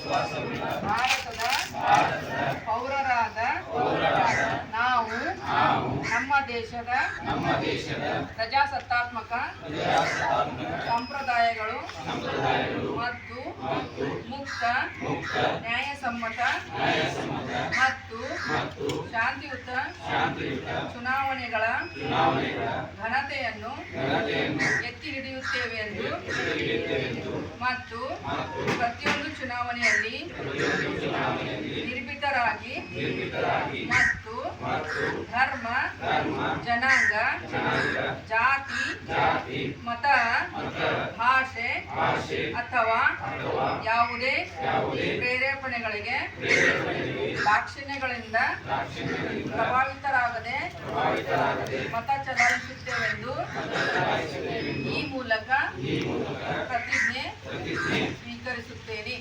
ಭಾರತದ ಪೌರರಾದ ನಾವು ನಮ್ಮ ದೇಶದ ಪ್ರಜಾಸತ್ತಾತ್ಮಕ ಸಂಪ್ರದಾಯಗಳು ಮತ್ತು ಮುಕ್ತ ನ್ಯಾಯಸಮ್ಮತ ಮತ್ತು ಶಾಂತಿಯುತ ಚುನಾವಣೆಗಳ ಘನತೆಯನ್ನು ಎತ್ತಿ ಹಿಡಿಯುತ್ತೇವೆ ಎಂದು ಮತ್ತು ಪ್ರತಿಯೊಂದು ಚುನಾವಣೆಯಲ್ಲಿ ನಿರ್ಭೀತರಾಗಿ ಮತ್ತು ಧರ್ಮ, ಜನಾಂಗ, ಜಾತಿ, ಮತ, ಭಾಷೆ ಅಥವಾ ಯಾವುದೇ ಪ್ರೇರೇಪಣೆಗಳಿಗೆ ದಾಕ್ಷಿಣ್ಯಗಳಿಂದ ಪ್ರಭಾವಿತರಾಗದೆ ಮತ ಚಲಾಯಿಸುತ್ತೇವೆಂದು ಈ ಮೂಲಕ ಪ್ರತಿಜ್ಞೆ ಸ್ವೀಕರಿಸುತ್ತೇನೆ.